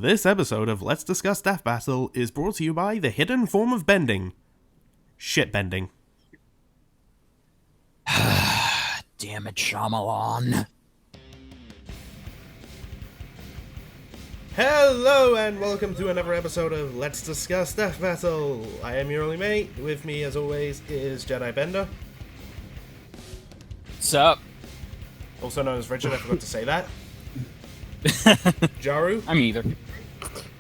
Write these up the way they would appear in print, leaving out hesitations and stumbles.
This episode of Let's Discuss Death Battle is brought to you by the hidden form of bending. Shit bending. Damn it, Shyamalan. Hello and welcome to another episode of Let's Discuss Death Battle. I am your only mate. With me, as always, is Jedi Bender. What's up? Also known as Richard, I forgot to say that. Jaru. I'm either.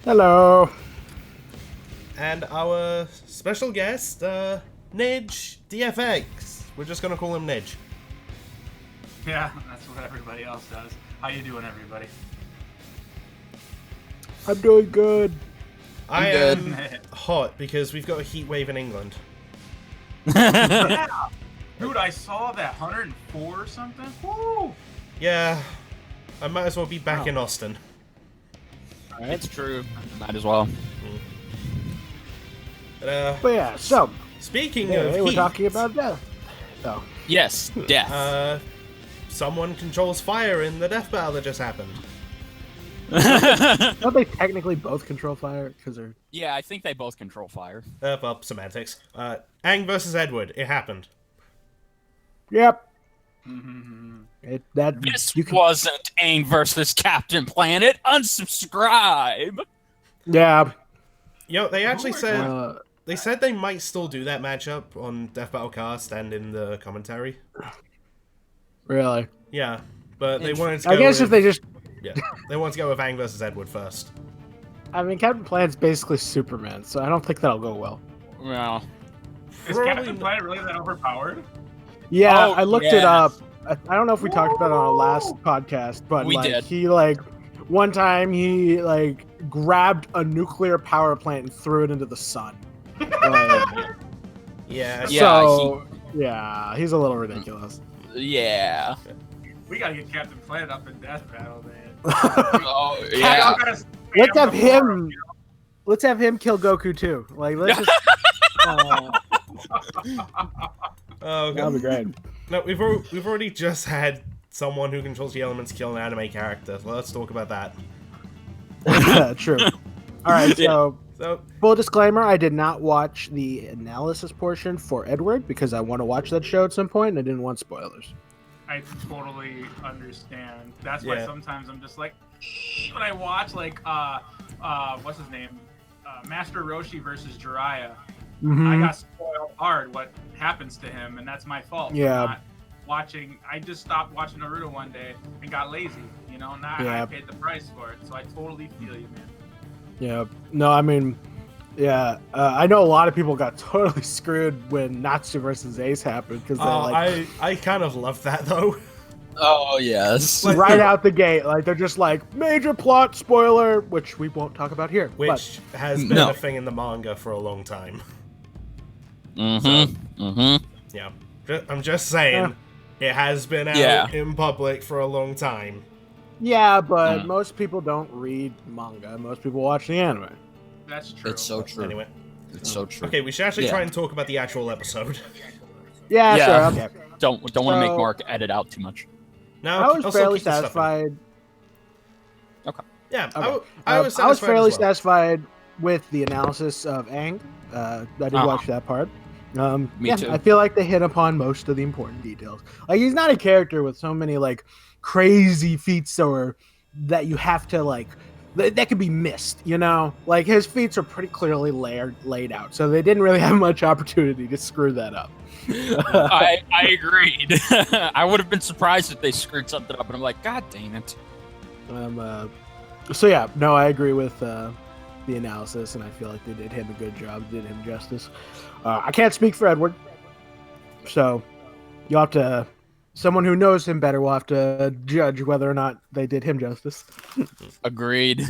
Hello. And our special guest, NidgeDFX. We're just gonna call him Nidge. Yeah, that's what everybody else does. How you doing, everybody? I'm doing good. I good. am hot because we've got a heat wave in England. Yeah! Dude, I saw that 104 or something. Woo! Yeah, I might as well be back in Austin. It's true. Might as well. But yeah, so speaking of we're heat, talking about death. So Yes, death. someone controls fire in the death battle that just happened. don't they technically both control fire? Because they're Yeah, I think they both control fire. Well, semantics. Aang versus Edward. It happened. yep. This wasn't Aang versus Captain Planet. Unsubscribe. Yeah. You know, they actually said Uh, they might still do that matchup on Death Battle Cast and in the commentary. really. Yeah, but they wanted to go I guess with, if they just, they wanted to go with Aang versus Edward first. I mean, Captain Planet's basically Superman, so I don't think that'll go well. Well, Is Captain Planet really that overpowered? Yeah, Oh, I looked it up. I don't know if we talked about it on our last podcast, but We did. he one time he grabbed a nuclear power plant and threw it into the sun. Yeah. So yeah, he's a little ridiculous. yeah. We gotta get Captain Planet up in Death Battle, man. Oh, We yeah. all gotta spam Let's have the him. forum, you Let's have him kill Goku too. Let's just. Oh, That'll be great. No, we've already just had someone who controls the elements kill an anime character. Let's talk about that. True. All right. So, So, full disclaimer: I did not watch the analysis portion for Edward because I want to watch that show at some point, and I didn't want spoilers. I totally understand. That's why Yeah. sometimes I'm just like, when I watch what's his name, Master Roshi versus Jiraiya. I got spoiled hard what happens to him, and that's my fault. for Yeah. not watching. I just stopped watching Naruto one day and got lazy. You know, now Yeah. I paid the price for it, so I totally feel you, man. Yeah. No, I mean, yeah. I know a lot of people got totally screwed when Natsu versus Ace happened because I kind of love that though. Oh, yes. right out the gate, they're just major plot spoiler, which we won't talk about here. Which has been No. a thing in the manga for a long time. Yeah. I'm just saying, it has been out in public for a long time. But most people don't read manga. Most people watch the anime. That's true. It's so true. Anyway. It's so true. Okay, we should actually try and talk about the actual episode. Yeah, Yeah. sure. Okay. Don't want to make So- Mark edit out too much. No, I was also fairly keep the stuff in. satisfied. Yeah, Okay. I was satisfied. I was fairly as well. satisfied with the analysis of Aang. I did watch that part. Me too. I feel like they hit upon most of the important details. He's not a character with so many crazy feats or that you have to that could be missed. You know, his feats are pretty clearly laid out, so they didn't really have much opportunity to screw that up. I agreed. I would have been surprised if they screwed something up, and I'm like, God dang it. So yeah, no, I agree with the analysis, and I feel like they did him a good job, did him justice. I can't speak for Edward, so you'll have to. Someone who knows him better will have to judge whether or not they did him justice. Agreed.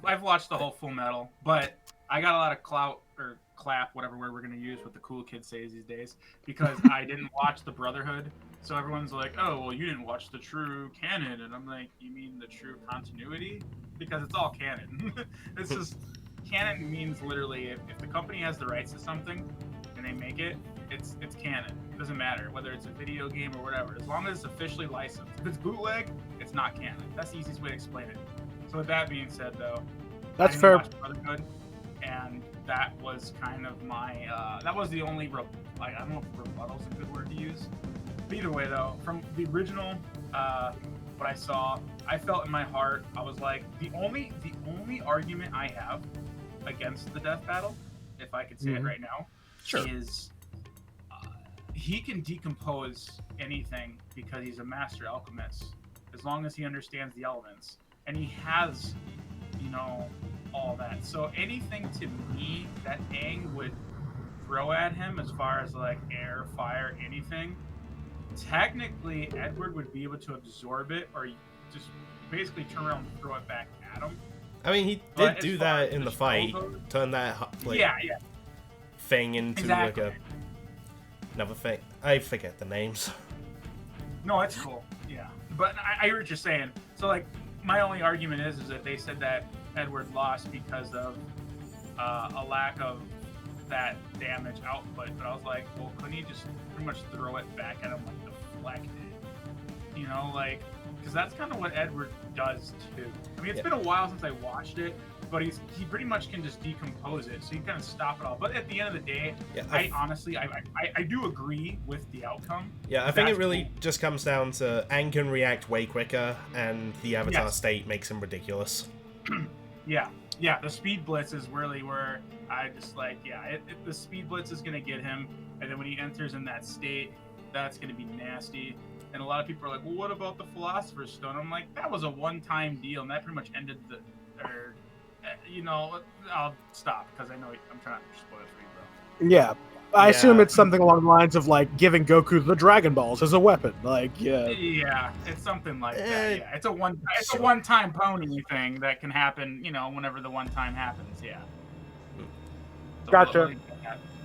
I've watched the whole Full Metal, but I got a lot of clout or clap, whatever word we're gonna use, what the cool kids say these days, because I didn't watch the Brotherhood. So everyone's like, "Oh, well, you didn't watch the true canon," and I'm like, "You mean the true continuity? Because it's all canon. It's just canon means literally if the company has the rights to something and they make it, it's canon. It doesn't matter whether it's a video game or whatever. As long as it's officially licensed. If it's bootleg, it's not canon. That's the easiest way to explain it. So with that being said, though, That's I didn't fair. watch Brotherhood, and that was kind of my that was the only I don't know if rebuttal's a good word to use. But either way, though, from the original, what I saw, I felt in my heart, I was like, the only argument I have against the death battle, if I could say it right now, is he can decompose anything because he's a master alchemist, as long as he understands the elements, and he has, all that. So anything to me that Aang would throw at him, as far as like air, fire, anything, technically Edward would be able to absorb it, or just basically turn around and throw it back at him. I mean, he did do that in the fight. Turn that thing into like another thing. I forget the names. No, it's cool. Yeah, but I hear what you're saying. So like, my only argument is that they said that Edward lost because of a lack of that damage output. But I was like, well, couldn't he just pretty much throw it back at him, like deflect it? Because that's kind of what Edward does too. I mean, it's been a while since I watched it, but he pretty much can just decompose it, so you kind of stop it all. But at the end of the day, I honestly do agree with the outcome. Yeah, I think it really just comes down to Aang can react way quicker, and the Avatar state makes him ridiculous. Yeah, the speed blitz is really where I just the speed blitz is gonna get him, and then when he enters in that state, that's gonna be nasty. And a lot of people are like, well, what about the Philosopher's Stone? I'm like, that was a one-time deal, and that pretty much ended I'll stop, because I know I'm trying to spoil it for you, bro. Yeah. I assume it's something along the lines of like giving Goku the Dragon Balls as a weapon. Yeah, it's something like that. Yeah, it's a one-time pony thing that can happen, whenever the one time happens. Yeah. So Gotcha.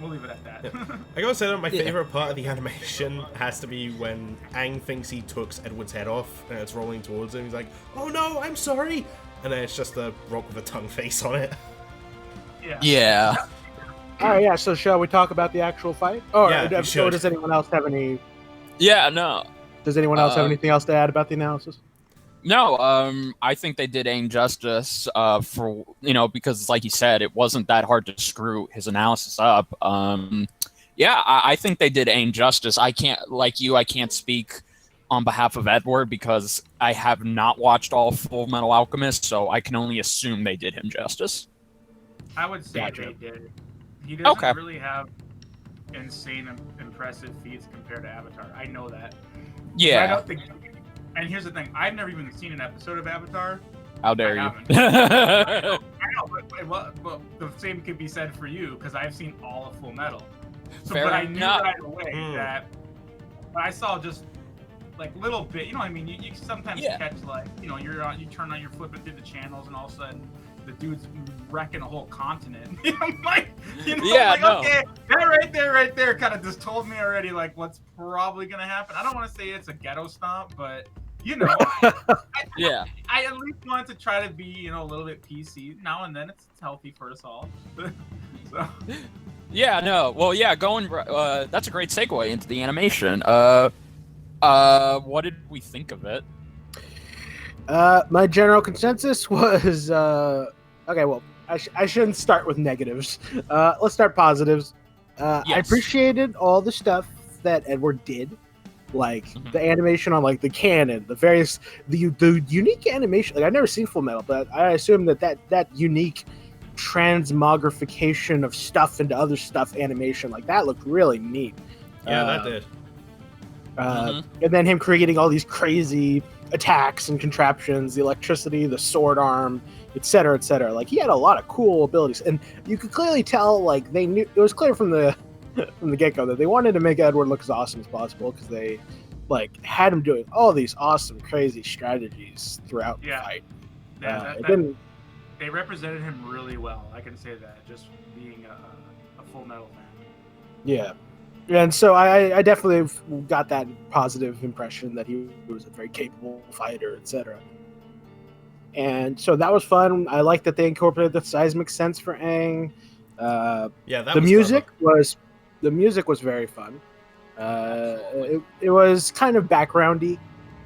We'll leave it at that. Yeah. I gotta say that my favorite part of the animation has to be when Aang thinks he took Edward's head off and it's rolling towards him. He's like, "Oh no, I'm sorry," and then it's just a rock with a tongue face on it. Yeah. All right, yeah. So shall we talk about the actual fight? Or does anyone else have any? Yeah, no. Does anyone else have anything else to add about the analysis? No, I think they did Aang justice for, because like you said, it wasn't that hard to screw his analysis up. I think they did Aang justice. I can't speak on behalf of Edward because I have not watched all Full Metal Alchemist, so I can only assume they did him justice. I would say they did. He doesn't really have insane, impressive feats compared to Avatar. I know that. Yeah. I don't think. And here's the thing: I've never even seen an episode of Avatar. How dare you? I know, but the same could be said for you, because I've seen all of Full Metal. So, but I knew right away that. But I saw just like little bit. You know what I mean? You sometimes catch you turn on, you're flipping through the channels, and all of a sudden the dude's wrecking a whole continent. I'm like, okay, that right there kind of just told me already like what's probably gonna happen. I don't want to say it's a ghetto stomp, but I at least wanted to try to be a little bit PC now and then. It's healthy for us all. So. Yeah, no. Well, yeah, that's a great segue into the animation. What did we think of it? My general consensus was okay. Well, I shouldn't start with negatives. Let's start positives. I appreciated all the stuff that Edward did, like the animation on like the cannon, the unique animation. Like I've never seen Full Metal, but I assume that unique transmogrification of stuff into other stuff animation, like that looked really neat. Yeah, that did. And then him creating all these crazy attacks and contraptions, the electricity, the sword arm, etc., etc. Like he had a lot of cool abilities, and you could clearly tell like they knew. It was clear from the get-go that they wanted to make Edward look as awesome as possible, because they like had him doing all these awesome, crazy strategies throughout the fight. They represented him really well. I can say that, just being a Full Metal fan. Yeah. And so I definitely got that positive impression that he was a very capable fighter, etc. And so that was fun. I like that they incorporated the seismic sense for Aang. The music was very fun. It was kind of backgroundy.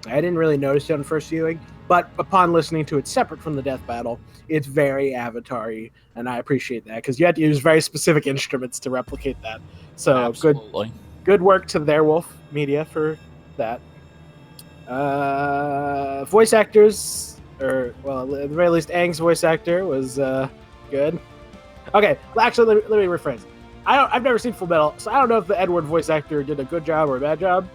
I didn't really notice it on first viewing, But upon listening to it separate from the death battle, it's very Avatar-y, and I appreciate that because you had to use very specific instruments to replicate that. So Absolutely. good work to Theirwolf Media for that. Voice actors, or well, at the very least, Aang's voice actor was good. Okay, actually, let me rephrase. I've never seen Full Metal, so I don't know if the Edward voice actor did a good job or a bad job.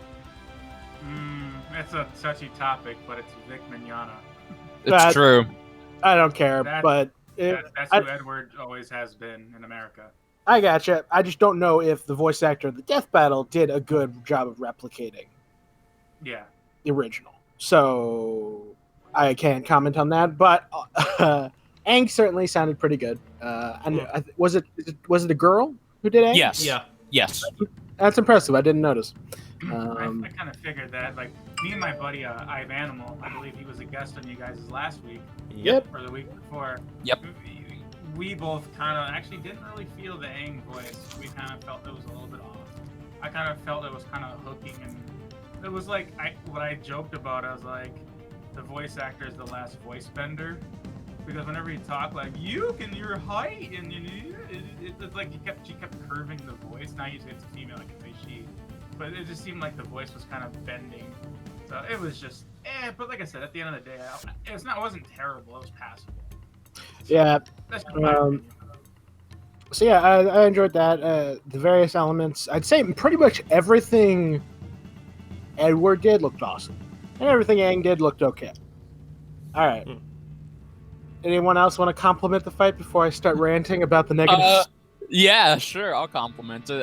That's a touchy topic, but it's Vic Mignogna. It's true. I don't care, but that's who Edward always has been in America. I gotcha. I just don't know if the voice actor of the death battle did a good job of replicating the original. So I can't comment on that, but Aang certainly sounded pretty good. Was it a girl who did Aang? Yes. Yeah. Yes. That's impressive. I didn't notice. I kind of figured that. Like, me and my buddy, Ive Animal, I believe he was a guest on you guys' last week. Yep. Or the week before. Yep. We both kind of actually didn't really feel the Aang voice. We kind of felt it was a little bit off. I kind of felt it was kind of hooking, and it was like what I joked about. I was like, the voice actor is the last voice bender, because whenever he talked, like your height, and it's like she kept curving the voice. Now it's a female, I can say she, but it just seemed like the voice was kind of bending. So it was just, but like I said, at the end of the day, it wasn't terrible. It was passable. Yeah. That's just my opinion. So yeah, I enjoyed that. The various elements, I'd say pretty much everything Edward did looked awesome, and everything Aang did looked okay. All right. Anyone else want to compliment the fight before I start ranting about the negatives? Yeah, sure. I'll compliment it.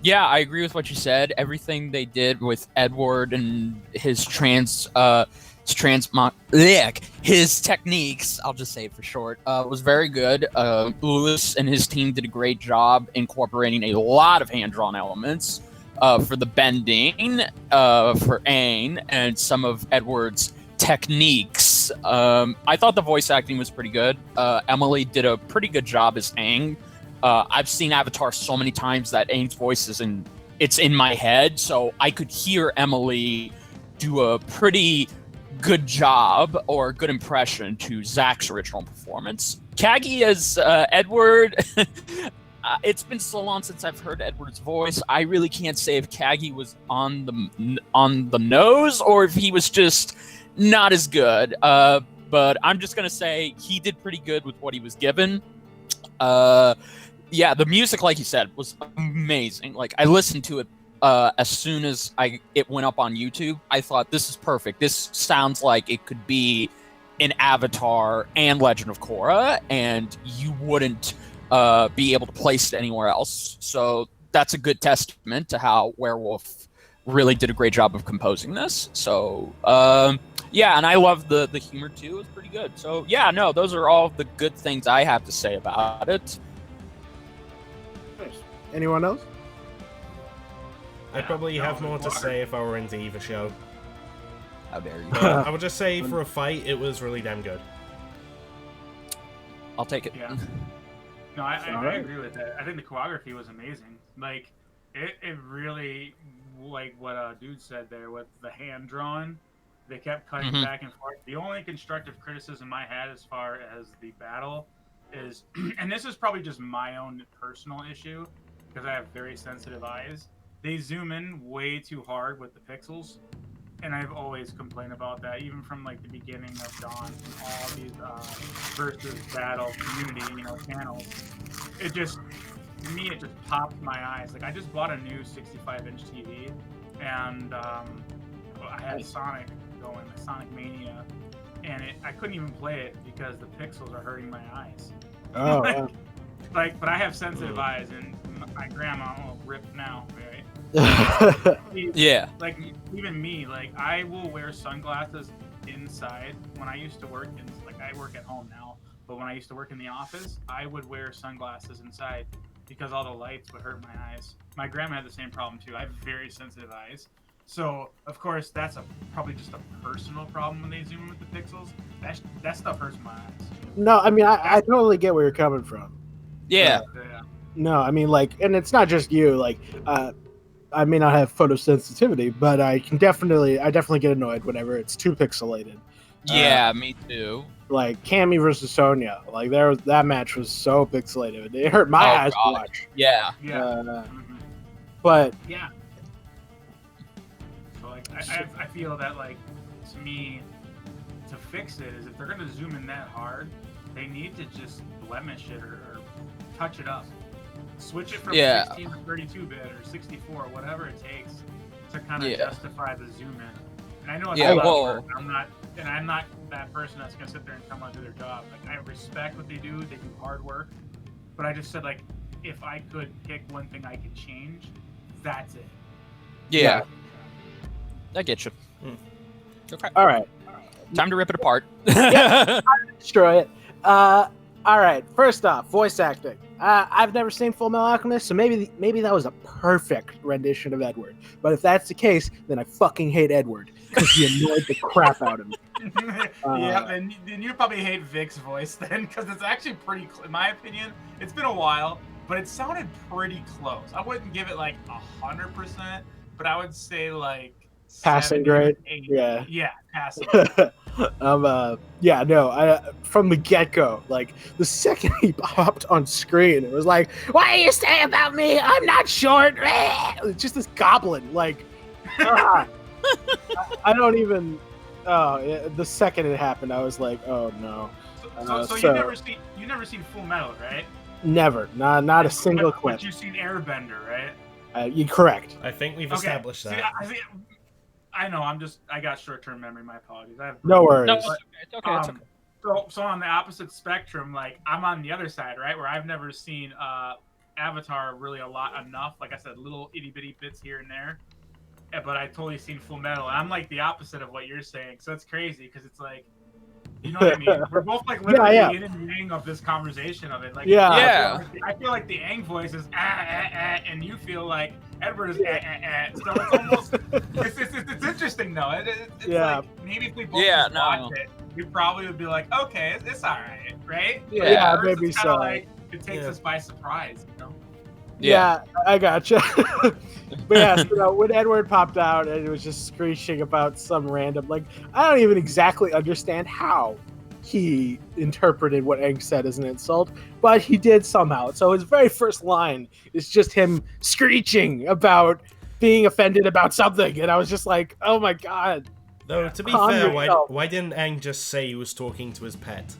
Yeah, I agree with what you said. Everything they did with Edward and his his techniques, I'll just say it for short, was very good. Lewis and his team did a great job incorporating a lot of hand-drawn elements for the bending for Aang and some of Edward's techniques. I thought the voice acting was pretty good. Emily did a pretty good job as Aang. I've seen Avatar so many times that Aang's voice it's in my head, so I could hear Emily do a pretty good job or good impression to Zach's original performance. Kagi as Edward, it's been so long since I've heard Edward's voice. I really can't say if Kagi was on the nose or if he was just not as good. But I'm just gonna say he did pretty good with what he was given. Yeah, the music, like you said, was amazing. Like, I listened to it as soon as it went up on YouTube. I thought, this is perfect. This sounds like it could be in Avatar and Legend of Korra, and you wouldn't be able to place it anywhere else. So that's a good testament to how Werewolf really did a great job of composing this. So, yeah, and I love the humor, too. It was pretty good. So, yeah, no, those are all the good things I have to say about it. Anyone else? I'd probably have more to say if I were into either show. How dare you? I would just say, for a fight, it was really damn good. I'll take it. Yeah. No, I agree with that. I think the choreography was amazing. Like, it really, like what dude said there with the hand drawn, they kept cutting back and forth. The only constructive criticism I had as far as the battle is, and this is probably just my own personal issue, because I have very sensitive eyes. They zoom in way too hard with the pixels, and I've always complained about that, even from like the beginning of Dawn, all these versus battle community, channels. It just popped my eyes. Like, I just bought a new 65-inch TV, and I had Sonic going, the Sonic Mania, and I couldn't even play it because the pixels are hurting my eyes. Oh, wow. But I have sensitive eyes, and my grandma will rip now, right? Yeah. Like, even me, like, I will wear sunglasses inside. When I used to work I work at home now, but when I used to work in the office, I would wear sunglasses inside because all the lights would hurt my eyes. My grandma had the same problem too. I have very sensitive eyes. So, of course, that's probably just a personal problem when they zoom in with the pixels. That stuff hurts my eyes. No, I mean, I totally get where you're coming from. Yeah. No, I mean, like, and it's not just you. Like, I may not have photosensitivity, but I definitely get annoyed whenever it's too pixelated. Yeah, me too. Like Cammy versus Sonya, like that match was so pixelated. It hurt my eyes to watch. Yeah. Yeah. But yeah. So like, I feel that like to me, to fix it is if they're gonna zoom in that hard, they need to just blemish it or touch it up. Switch it from 16 to 32 bit or 64, whatever it takes to kind of justify the zoom in. And I know it's a lot of work. I'm not that person that's gonna sit there and tell them to do their job. Like I respect what they do hard work. But I just said like if I could pick one thing I could change, that's it. Yeah. I get you. Okay. All right. Time to rip it apart. Destroy it. All right. First off, voice acting. I've never seen Full Metal Alchemist, so maybe that was a perfect rendition of Edward. But if that's the case, then I fucking hate Edward because he annoyed the crap out of me. Yeah, then you probably hate Vic's voice then, because it's actually pretty. In my opinion, it's been a while, but it sounded pretty close. I wouldn't give it like 100%, but I would say like passing grade. 80. Yeah, passing. From the get-go, like the second he popped on screen, it was like, what do you say about me? I'm not short. It's just this goblin, like I don't even the second it happened, I was like, oh no. So you never seen Full Metal, right? Never, not a single clip. But you've seen Airbender, right? You're correct. I think we've established that. I know. I got short-term memory. My apologies. No worries. No, it's okay. It's okay. So on the opposite spectrum, like I'm on the other side, right, where I've never seen Avatar really enough. Like I said, little itty bitty bits here and there. Yeah, but I totally seen Full Metal. I'm like the opposite of what you're saying, so it's crazy because it's like, you know what I mean? We're both like literally yin and yang of this conversation of it. Like, I feel like the Aang voice is and you feel like Edward is So it's almost it's interesting though. It's like maybe if we both watch it, we probably would be like, okay, it's all right? Yeah, maybe so. Like, it takes us by surprise, you know? Yeah, I gotcha. But yeah, so when Edward popped out and it was just screeching about some random, like, I don't even exactly understand how he interpreted what Aang said as an insult, but he did somehow. So his very first line is just him screeching about being offended about something, and I was just like, oh my god. Though, to be fair, why didn't Aang just say he was talking to his pet?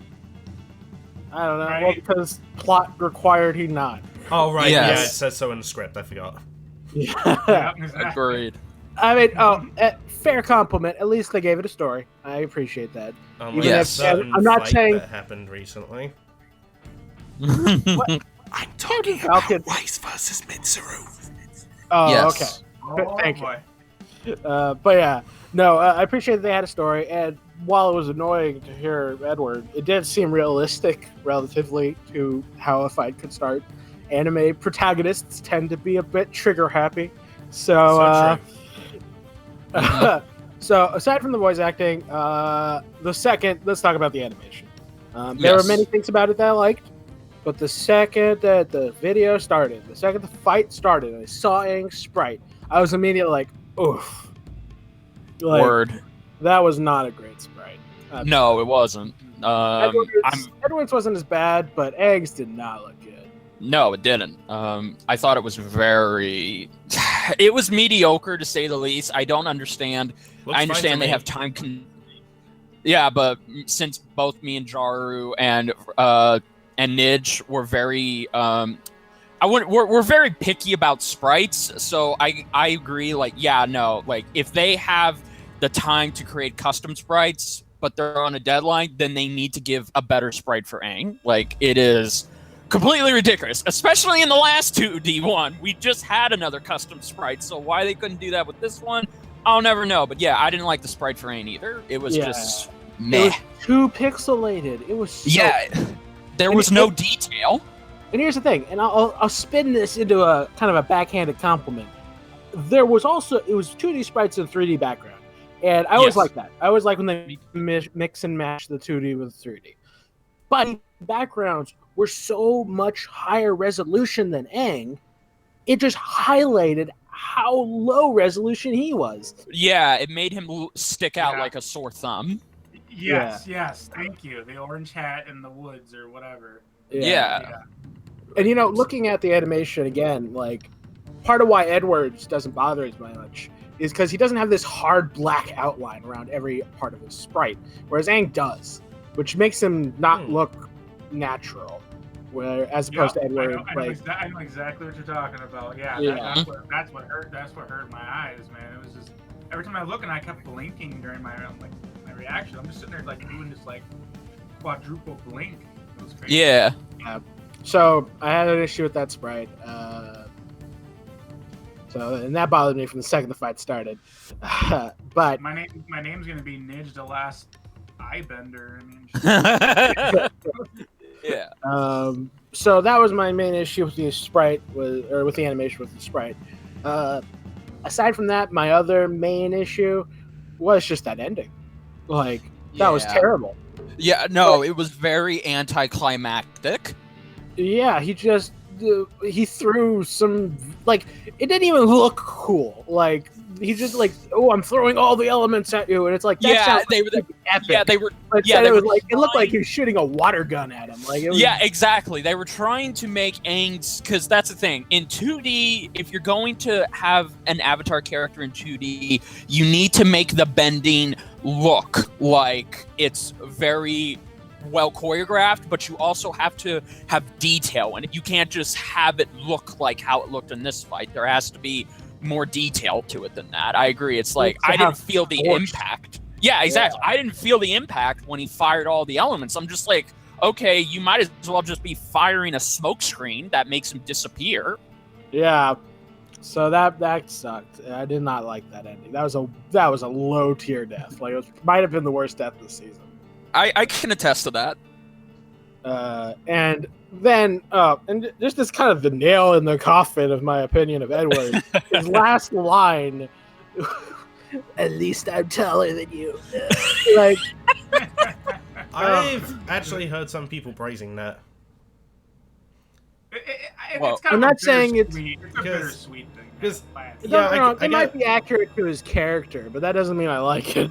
I don't know, well, because plot required he not. Oh, right, yeah, it says so in the script, I forgot. Yeah. Agreed. I mean, fair compliment. At least they gave it a story. I appreciate that. I'm not saying that happened recently. I'm talking about Weiss versus Mitsuru. Oh, yes. Okay. Thank you. But yeah, no, I appreciate that they had a story. And while it was annoying to hear Edward, it did seem realistic relatively to how a fight could start. Anime protagonists tend to be a bit trigger happy. So aside from the voice acting, let's talk about the animation. There were many things about it that I liked, but the second that the video started, the second the fight started, and I saw Aang's sprite, I was immediately like, oof. Like, Word. That was not a great sprite. No, it wasn't. Edward's wasn't as bad, but Aang's did not look good. No, it didn't. I thought it was it was mediocre to say the least. I don't understand. I understand they have time. Yeah, but since both me and Jaru and Nidge were very, we're very picky about sprites. So I agree. Like, yeah, no, like if they have the time to create custom sprites, but they're on a deadline, then they need to give a better sprite for Aang. Like, it is completely ridiculous, especially in the last 2D one. We just had another custom sprite, so why they couldn't do that with this one, I'll never know. But yeah, I didn't like the sprite for Aang either. It was just meh. It was too pixelated. It was there was no detail. And here's the thing, and I'll spin this into a kind of a backhanded compliment. It was 2D sprites and 3D background, and I always like that. I always like when they mix and match the 2D with 3D. But backgrounds were so much higher resolution than Aang, it just highlighted how low resolution he was. Yeah, it made him stick out like a sore thumb. Yes, thank you. The orange hat in the woods or whatever. Yeah. And looking at the animation again, like part of why Edwards doesn't bother as much is because he doesn't have this hard black outline around every part of his sprite, whereas Aang does, which makes him not look natural. Where as opposed to Edward, I know exactly what you're talking about. That's what hurt. That's what hurt my eyes, man. It was just every time I look and I kept blinking during my reaction. I'm just sitting there like doing this like quadruple blink. It was crazy. Yeah. So I had an issue with that sprite. And that bothered me from the second the fight started. But my name's gonna be Nidge the last Jedi Bender. I mean, yeah. So that was my main issue with the sprite, with the animation with the sprite. Aside from that, my other main issue was just that ending. Like that was terrible. Yeah, no, it was very anticlimactic. Yeah, he threw some, like, it didn't even look cool. Like, he just like, oh, I'm throwing all the elements at you, and it's like, that sounds they like were epic. Yeah, they were. But Yeah, it was like it looked like he was shooting a water gun at him. Like, it was, yeah, exactly. They were trying to make Aang's, because that's the thing in 2D. If you're going to have an Avatar character in 2D, you need to make the bending look like it's very well choreographed, but you also have to have detail, and you can't just have it look like how it looked in this fight. There has to be more detail to it than that. I agree. It's like I didn't feel the impact. Yeah, exactly. I didn't feel the impact when he fired all the elements. I'm just like, okay, you might as well just be firing a smoke screen that makes him disappear. Yeah. So that sucked. I did not like that ending. That was a low tier death. Like, it might have been the worst death this season. I can attest to that. And then, and just this kind of the nail in the coffin of my opinion of Edward, his last line, at least I'm taller than you. Like, I've actually heard some people praising that. It's kind I'm of not saying it's a bittersweet thing. Because it might be accurate to his character, but that doesn't mean I like it.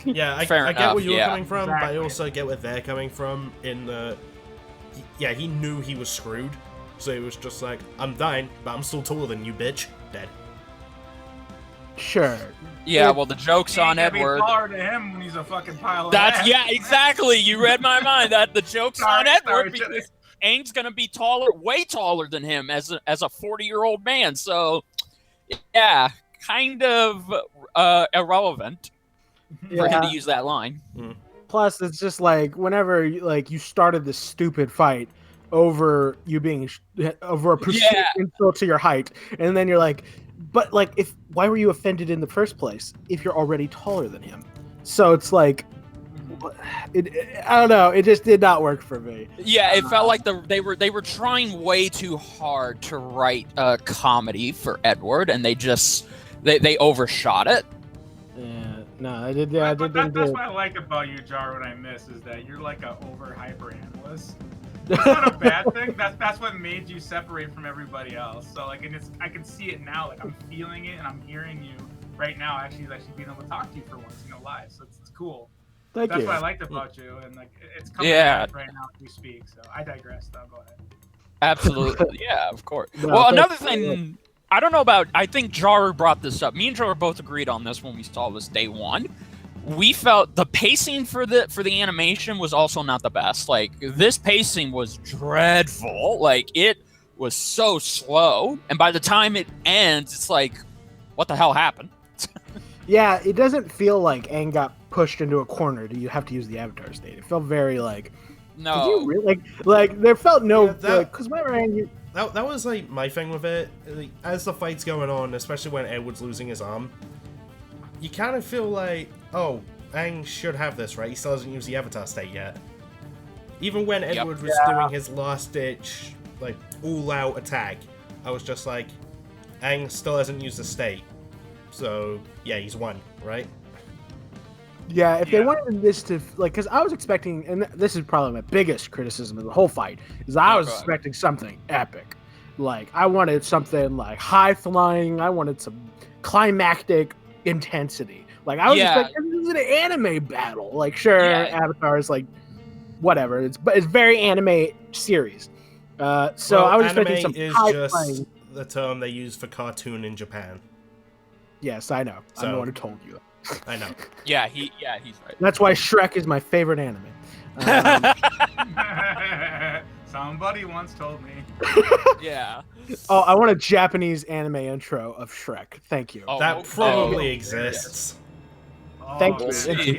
Yeah, I get where you're coming from, but I also get where they're coming from. He knew he was screwed, so he was just like, I'm dying, but I'm still taller than you, bitch. Dead. Sure. Yeah, well, the joke's on Edward. Taller to him when he's a fucking pile of ass. Yeah, exactly. You read my mind. That the joke's on Edward because Aang's gonna be way taller than him as a 40-year-old man. So, yeah, kind of irrelevant for him to use that line. Plus, it's just like whenever you started this stupid fight over you being over a perceived insult to your height, and then you're like, but like, why were you offended in the first place if you're already taller than him? So it's like, I don't know. It just did not work for me. Yeah, it felt like they were trying way too hard to write a comedy for Edward, and they overshot it. Yeah, no, I did. That's what I like about you, Jaru, and I miss is that you're like a over hyper analyst. It's not a bad thing. That's what made you separate from everybody else. So like, and I can see it now. Like, I'm feeling it, and I'm hearing you right now. Actually being able to talk to you for once, live. So it's cool. Thank That's you. what I liked about you, and like, it's coming out right now as we speak. So I digress. Though, go ahead. Absolutely, yeah, of course. No, well, another thing. I don't know about. I think Jaru brought this up. Me and Jaru both agreed on this when we saw this day one. We felt the pacing for the animation was also not the best. Like, this pacing was dreadful. Like, it was so slow, and by the time it ends, it's like, what the hell happened? Yeah, it doesn't feel like Aang got pushed into a corner. Do you have to use the Avatar state? It felt very like. No. Did you really, like there felt no because whenever Aang. That was like my thing with it. Like, as the fight's going on, especially when Edward's losing his arm, you kind of feel like, oh, Aang should have this, right? He still hasn't used the Avatar state yet. Even when Edward was doing his last-ditch, like, all-out attack, I was just like, Aang still hasn't used the state. So, yeah, he's won, right? Yeah, if they wanted this to, like, because I was expecting, and this is probably my biggest criticism of the whole fight, is I was expecting something epic. Like, I wanted something, like, high-flying, I wanted some climactic intensity. Like, I was expecting, is an anime battle. Like, sure, Yeah. Avatar is like, whatever. But it's very anime series. So Well, I was anime expecting some is high just flying. the term they use for cartoon in Japan. Yes, I know. I'm So- the one who told you. I know. Yeah, he's right. That's why Shrek is my favorite anime. Somebody once told me. Yeah. Oh, I want a Japanese anime intro of Shrek. Thank you. Oh, That probably oh, exists. Oh, Thank you. man, that'd be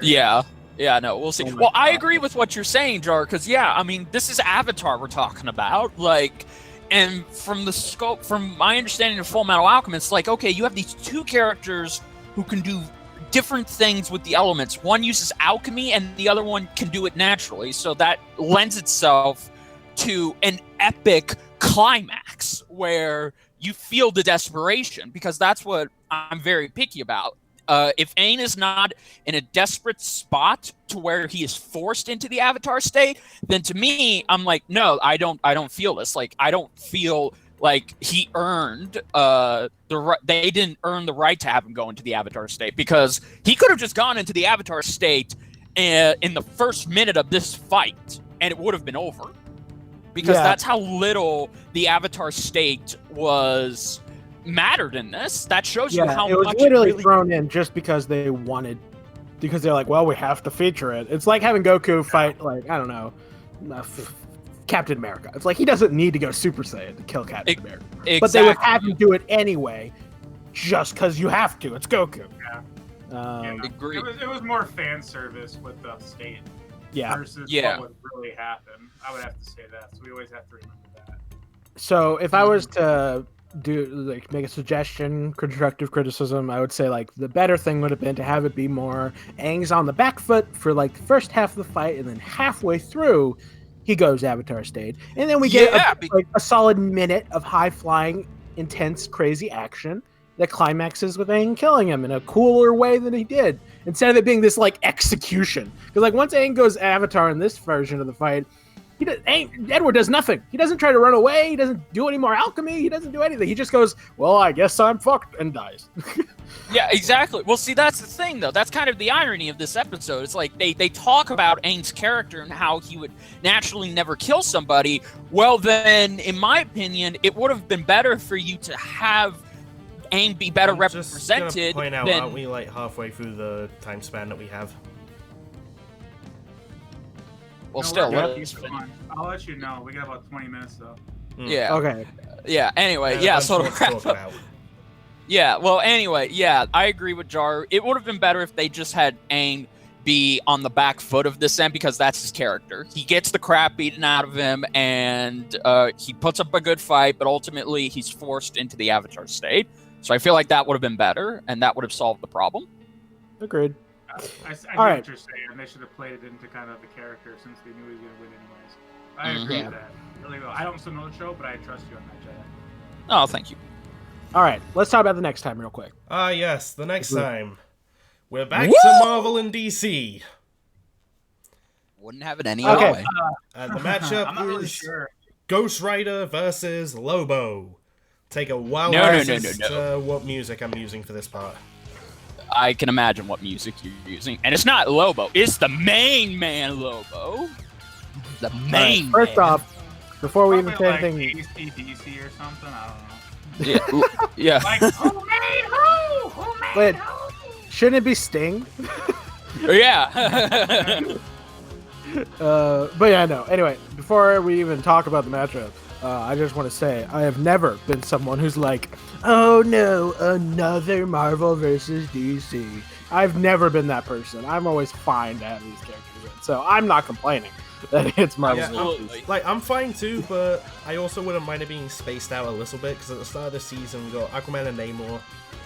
Yeah. hilarious. Yeah, no, we'll see. Oh my Well, I God. agree with what you're saying, Jar, because yeah, I mean, this is Avatar we're talking about, like, and from the scope, from my understanding of Full Metal Alchemist, like, okay, you have these two characters who can do different things with the elements. One uses alchemy, and the other one can do it naturally. So that lends itself to an epic climax where you feel the desperation, because that's what I'm very picky about. If Aang is not in a desperate spot to where he is forced into the Avatar state, then to me, I'm like, no, I don't feel this. Like, I don't feel like he earned they didn't earn the right to have him go into the Avatar state, because he could have just gone into the Avatar state in the first minute of this fight, and it would have been over. Because Yeah. that's how little the Avatar state was mattered in this. That shows you how it was much literally it really thrown in just because they wanted, because they're like, well, we have to feature it. It's like having Goku fight, like, I don't know, Captain America. It's like he doesn't need to go Super Saiyan to kill Captain America, but they would have him do it anyway, just because you have to. It's Goku. Yeah. Agreed. It was more fan service with the state Yeah. versus Yeah. what would really happen. I would have to say that. So we always have to remember that. So if I was to make a suggestion, constructive criticism, I would say like the better thing would have been to have it be more Aang's on the back foot for like the first half of the fight, and then halfway through he goes Avatar state, and then we get a solid minute of high flying, intense, crazy action that climaxes with Aang killing him in a cooler way than he did, instead of it being this like execution. Because like once Aang goes Avatar in this version of the fight, Edward does nothing. He doesn't try to run away. He doesn't do any more alchemy. He doesn't do anything. He just goes, well, I guess I'm fucked, and dies. Yeah, exactly. Well, see, that's the thing, though. That's kind of the irony of this episode. It's like they talk about Aang's character and how he would naturally never kill somebody. Well, then, in my opinion, it would have been better for you to have Aang be better represented. Just gonna point out, than... aren't we like halfway through the time span that we have? Well, No, still, we're good. let's Keep going. I'll let you know. We got about 20 minutes though. yeah. Okay. Yeah. Anyway, And yeah. a So bunch to more to wrap talk up. about. Yeah. Well, anyway, yeah, I agree with Jaru. It would have been better if they just had Aang be on the back foot of this end, because that's his character. He gets the crap beaten out of him, and he puts up a good fight, but ultimately he's forced into the Avatar state. So I feel like that would have been better, and that would have solved the problem. Agreed. I get All right. what you're saying. They should have played it into kind of the character since they knew he was going to win anyways. I agree with that. Really well. I don't still know the show, but I trust you on that, Jedi. Oh, thank you. All right, let's talk about the next time real quick. Ah, yes, the next Woo! time. We're back Woo! to Marvel and DC. Wouldn't have it any Okay. other way. And the matchup I'm not really is sure. Ghost Rider versus Lobo. Take a wild No, guess no, as to what music I'm using for this part. I can imagine what music you're using. And it's not Lobo. It's the main man Lobo. The main First man. off, before we even Probably say like anything, AC/DC or something. I don't know. Yeah. Like, who made who? Who made Wait. who? shouldn't it be Sting? Yeah. But yeah, no. Anyway, before we even talk about the matchup, I just want to say I have never been someone who's like, oh no, another Marvel versus DC. I've never been that person. I'm always fine to have these characters in, so I'm not complaining that it's Marvel Yeah, versus Absolutely. DC. Like, I'm fine too, but I also wouldn't mind it being spaced out a little bit, because at the start of the season we got Aquaman and Namor,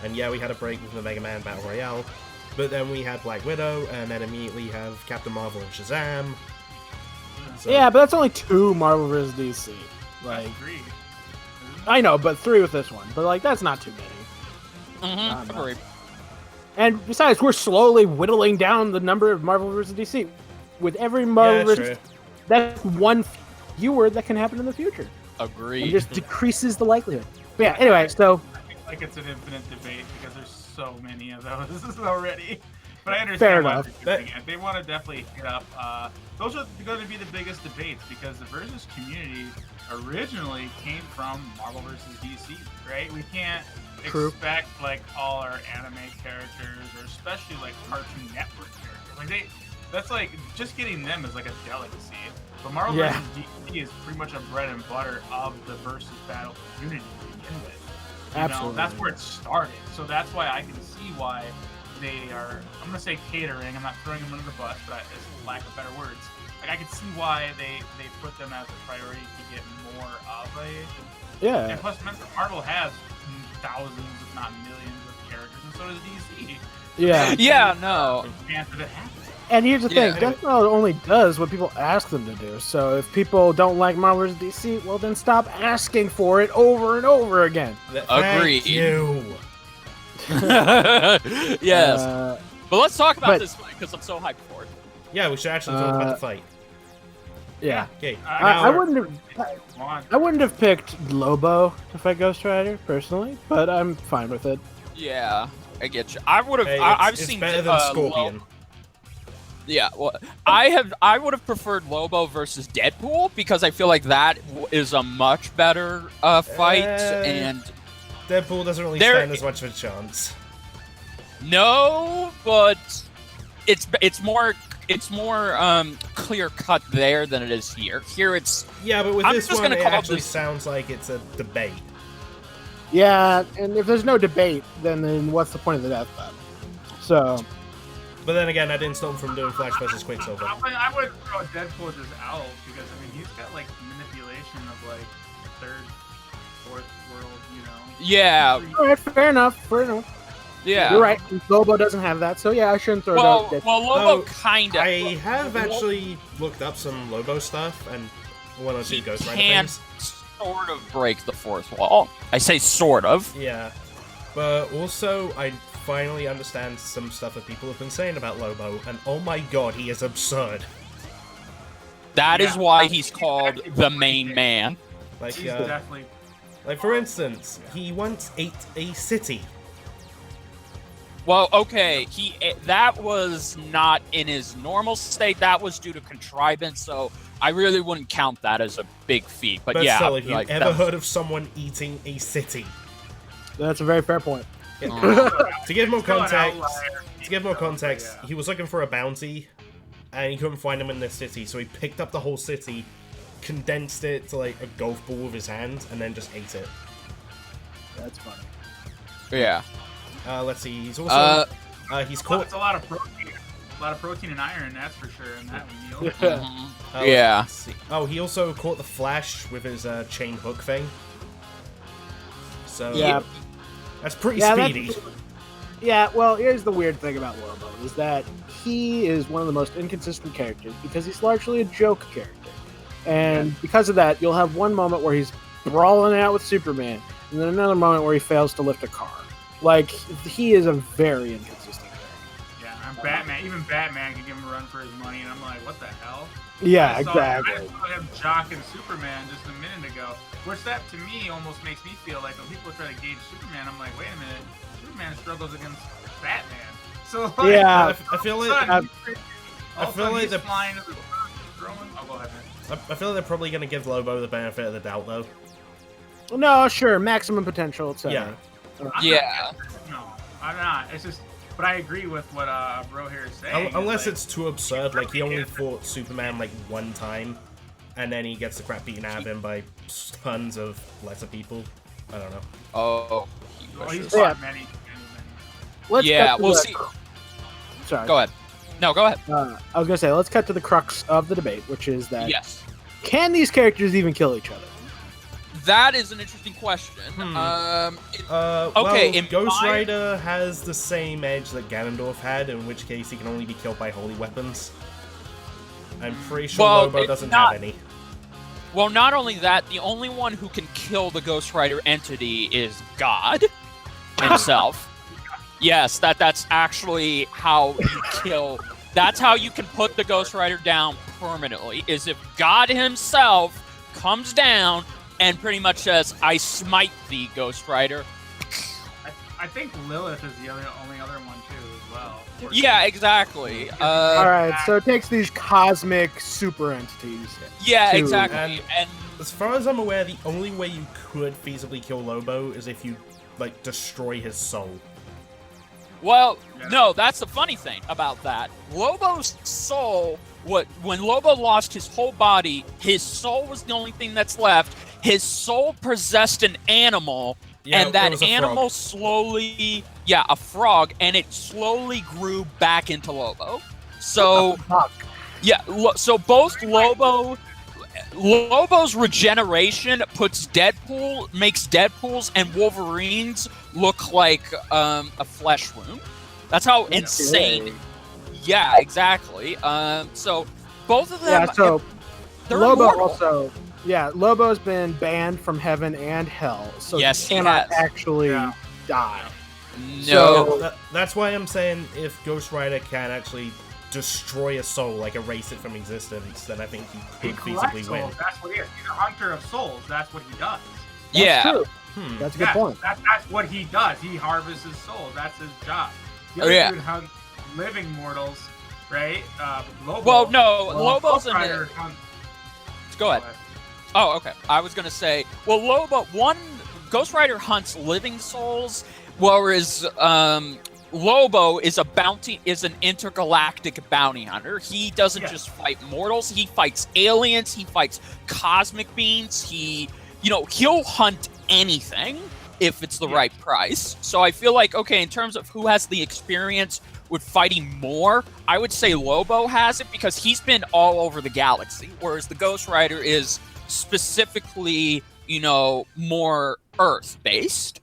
and yeah, we had a break with the Mega Man Battle Royale, but then we had Black Widow, and then immediately have Captain Marvel and Shazam. So, Yeah, but that's only 2 Marvel versus DC. Like, Agreed. I know, but 3 with this one. But like, that's not too many. Mm-hmm. Agreed. And besides, we're slowly whittling down the number of Marvel versus DC. With every Marvel yeah, versus, true. that's one fewer that can happen in the future. It Agreed. just decreases the likelihood. But yeah, anyway, so I think like it's an infinite debate because there's so many of those already. But I understand Fair why enough. they're doing it. They want to definitely hit up. Those are going to be the biggest debates because the versus community originally came from Marvel versus DC, right? We can't True. expect like all our anime characters, or especially like Cartoon Network characters. Like that's like just getting them is like a delicacy. But Marvel Yeah. versus DC is pretty much a bread and butter of the versus battle community to begin with. You Absolutely. know, that's where it started. So that's why I can see why they are, I'm going to say catering. I'm not throwing them under the bus, but it's lack of better words. Like, I can see why they put them as a priority to get more of a... Yeah. And plus, remember, Marvel has thousands, if not millions of characters, and so does DC. Yeah. Yeah, no. The chance of it happening. And here's the Yeah, thing, Death Note only does what people ask them to do. So if people don't like Marvel vs. DC, well then stop asking for it over and over again. Agreed. Thank you. Yes. But let's talk about but- this fight because I'm so hyped for it. Yeah, we should actually talk about the fight. Yeah. Okay. I now- wouldn't have picked Lobo to fight Ghost Rider personally, but I'm fine with it. Yeah, I get you. I would have. Hey, I've it's seen better than Scorpion. Yeah, well, I would have preferred Lobo versus Deadpool because I feel like that is a much better fight, and Deadpool doesn't really There- stand as much of a chance. no, but it's more clear cut there than it is here. Here it's Yeah, but with I'm this just one, gonna it call actually this- sounds like it's a debate. Yeah, and if there's no debate, then what's the point of the death battle? So, But then again, that didn't stop him from doing Flash versus Quicksilver. I would throw Deadpool as Owl because, I mean, he's got, like, manipulation of, like, third, fourth world, you know? yeah, all right, fair enough. yeah. You're right. Lobo doesn't have that, so yeah, I shouldn't throw Well, it out. well, Lobo Oh, kind of. I have actually looked up some Lobo stuff and one or two He Ghost Rider can things. sort of break the fourth wall. I say sort of. Yeah, but also I finally understand some stuff that people have been saying about Lobo, and oh my god, he is absurd. That is Yeah. why he's called the main man. Like, He's definitely... like for instance, he once ate a city. Well, okay, that was not in his normal state. That was due to contrivance, so I really wouldn't count that as a big feat. But, But yeah, still, have you like, ever that- heard of someone eating a city? That's a very fair point. To give more Still an context, outlier. Yeah. he was looking for a bounty, and he couldn't find him in this city, so he picked up the whole city, condensed it to like a golf ball with his hand, and then just ate it. That's funny. Yeah. Let's see, he's also he's Well, caught. it's a lot of protein and iron, that's for sure, in that meal. Mhm. Oh, Yeah. let's see. Oh, he also caught the Flash with his chain hook thing. So Yeah. that's pretty Yeah, speedy. Yeah, well, here's the weird thing about Lobo, is that he is one of the most inconsistent characters because he's largely a joke character. And because of that, you'll have one moment where he's brawling out with Superman, and then another moment where he fails to lift a car. Like, he is a very inconsistent character. Yeah, and Batman, even Batman can give him a run for his money, and I'm like, what the hell? Yeah, I exactly. saw him jocking Superman just a minute ago, which that to me almost makes me feel like when people try to gauge Superman, I'm like, wait a minute, Superman struggles against Batman. So like, Yeah. I feel like I feel like the- flying to the throwing. Oh, go ahead, man. I feel like they're probably gonna give Lobo the benefit of the doubt, though. No, sure, maximum potential, etc. Yeah. Yeah. No, I'm not. It's just, but I agree with what Bro here is saying. Unless like, it's too absurd, like he only fought Superman like one time, and then he gets the crap beaten out of him by tons of lesser people. I don't know. Oh. well, he's wishes. fought many. Let's Yeah, cut to we'll the- see. Sorry. Go ahead. No, go ahead. I was gonna say, let's cut to the crux of the debate, which is that Yes. can these characters even kill each other? That is an interesting question. Hmm. Okay, Okay, in Ghost my- Rider has the same edge that Ganondorf had, in which case he can only be killed by holy weapons. I'm pretty sure Well, Lobo it's doesn't not- have any. Well, not only that, the only one who can kill the Ghost Rider entity is God himself. Yes, that's actually how you kill. That's how you can put the Ghost Rider down permanently. Is if God himself comes down and pretty much says, "I smite thee, Ghost Rider." I think Lilith is the only other one too. well. Yeah, exactly. All right, so it takes these cosmic super entities. Yeah, to- exactly. And As far as I'm aware, the only way you could feasibly kill Lobo is if you, like, destroy his soul. well, no, that's the funny thing about that. Lobo's soul, when Lobo lost his whole body, his soul was the only thing that's left. His soul possessed an animal, Yeah, and it that was a animal frog. slowly, a frog, and it slowly grew back into Lobo. So, Fuck. so both Lobo's regeneration makes Deadpool's and Wolverine's look like a flesh wound. That's how insane. Yeah, exactly. So both of them. Yeah, so they're Lobo immortal. also. Yeah, Lobo's been banned from heaven and hell, so Yes, he he cannot has. actually Yeah. die. No. So- That's why I'm saying if Ghost Rider can actually destroy a soul, like erase it from existence, then I think he He could collects feasibly win. souls. That's what he is. He's a hunter of souls. That's what he does. That's Yeah. true. Hmm. That's a good Yeah, point. that's what he does. He harvests his souls. That's his job. The Oh, other yeah. dude hunts living mortals, right? Lobo. Well, no, Well, Lobo's Ghost in Rider it. hunts- Go ahead. Oh, okay. I was gonna say, well, Ghost Rider hunts living souls, whereas Lobo is an intergalactic bounty hunter. He doesn't Yeah. just fight mortals; he fights aliens. He fights cosmic beings. He'll hunt anything if it's the Yeah. right price. So I feel like, okay, in terms of who has the experience with fighting more, I would say Lobo has it because he's been all over the galaxy, whereas the Ghost Rider is specifically, more Earth-based.